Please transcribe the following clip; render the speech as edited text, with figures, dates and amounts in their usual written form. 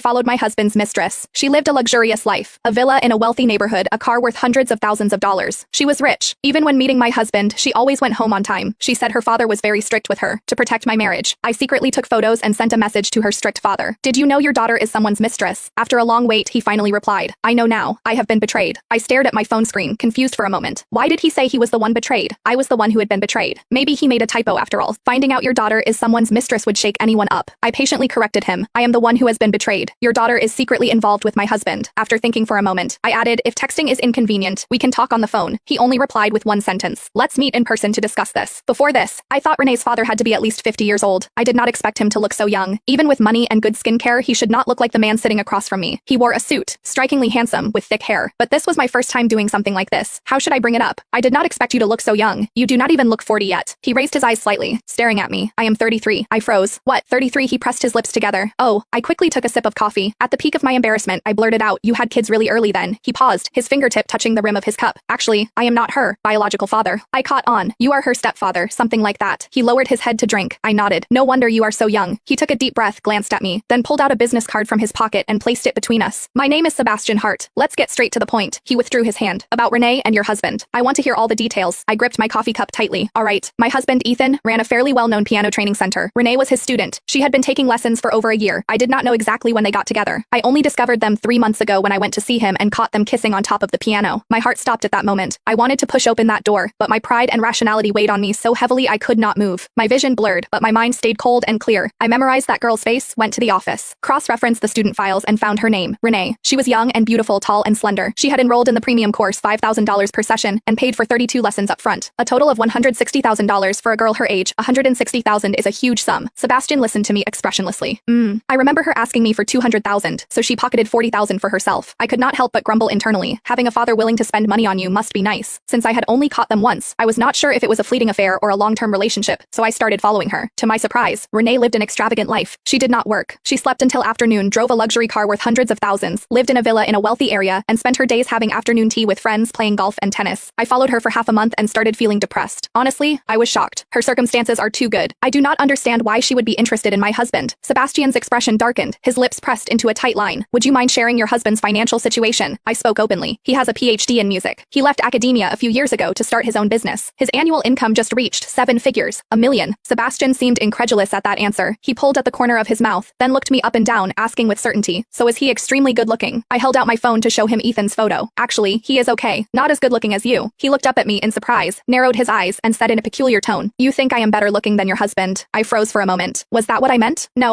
followed my husband's mistress. She lived a luxurious life, a villa in a wealthy neighborhood, a car worth hundreds of thousands of dollars. She was rich. Even when meeting my husband, she always went home on time. She said her father was very strict with her. To protect my marriage, I secretly took photos and sent a message to her strict father. Did you know your daughter is someone's mistress? After a long wait, he finally replied, I know now. I have been betrayed. I stared at my phone screen, confused for a moment. Why did he say he was the one betrayed? I was the one who had been betrayed. Maybe he made a typo after all. Finding out your daughter is someone's mistress would shake anyone up. I patiently corrected him. I am the one who has been betrayed. Your daughter is secretly involved with my husband. After thinking for a moment, I added, if texting is inconvenient, we can talk on the phone. He only replied with one sentence. Let's meet in person to discuss this. Before this, I thought Renee's father had to be at least 50 years old. I did not expect him to look so young. Even with money and good skincare, he should not look like the man sitting across from me. He wore a suit, strikingly handsome, with thick hair. But this was my first time doing something like this. How should I bring it up? I did not expect you to look so young. You do not even look 40 yet. He raised his eyes slightly, staring at me. I am 33. I froze. What, 33? He pressed his lips together. Oh, I quickly took a sip of coffee. At the peak of my embarrassment, I blurted out, you had kids really early then. He paused, his fingertip touching the rim of his cup. Actually, I am not her biological father. I caught on. You are her stepfather, something like that. He lowered his head to drink. I nodded. No wonder you are so young. He took a deep breath, glanced at me, then pulled out a business card from his pocket and placed it between us. My name is Sebastian Hart. Let's get straight to the point. He withdrew his hand. About Renee and your husband. I want to hear all the details. I gripped my coffee cup tightly. All right. My husband, Ethan, ran a fairly well-known piano training center. Renee was his student. She had been taking lessons for over a year. I did not know exactly when they got together. I only discovered them 3 months ago when I went to see him and caught them kissing on top of the piano. My heart stopped at that moment. I wanted to push open that door, but my pride and rationality weighed on me so heavily I could not move. My vision blurred, but my mind stayed cold and clear. I memorized that girl's face, went to the office, cross-referenced the student files and found her name, Renee. She was young and beautiful, tall and slender. She had enrolled in the premium course, $5,000 per session, and paid for 32 lessons up front. A total of $160,000 for a girl her age. $160,000 is a huge sum. Sebastian listened to me expressionlessly. I remember her asking me for $200,000, so she pocketed $40,000 for herself. I could not help but grumble internally. Having a father willing to spend money on you must be nice. Since I had only caught them once, I was not sure if it was a fleeting affair or a long-term relationship, so I started following her. To my surprise, Renee lived an extravagant life. She did not work. She slept until afternoon, drove a luxury car worth hundreds of thousands, lived in a villa in a wealthy area, and spent her days having afternoon tea with friends, playing golf and tennis. I followed her for half a month and started feeling depressed. Honestly, I was shocked. Her circumstances are too good. I do not understand why she would be interested in my husband. Sebastian's expression darkened, his lips pressed into a tight line. Would you mind sharing your husband's financial situation? I spoke openly. He has a PhD in music. He left academia a few years ago to start his own business. His annual income just reached 7 figures, $1 million. Sebastian seemed incredulous at that answer. He pulled at the corner of his mouth, then looked me up and down, asking with certainty, so is he extremely good looking? I held out my phone to show him Ethan's photo. Actually, he is okay. Not as good looking as you. He looked up at me in surprise, narrowed his eyes, and said in a peculiar tone, you think I am better looking than your husband? I froze for a moment. Was that what I meant? No.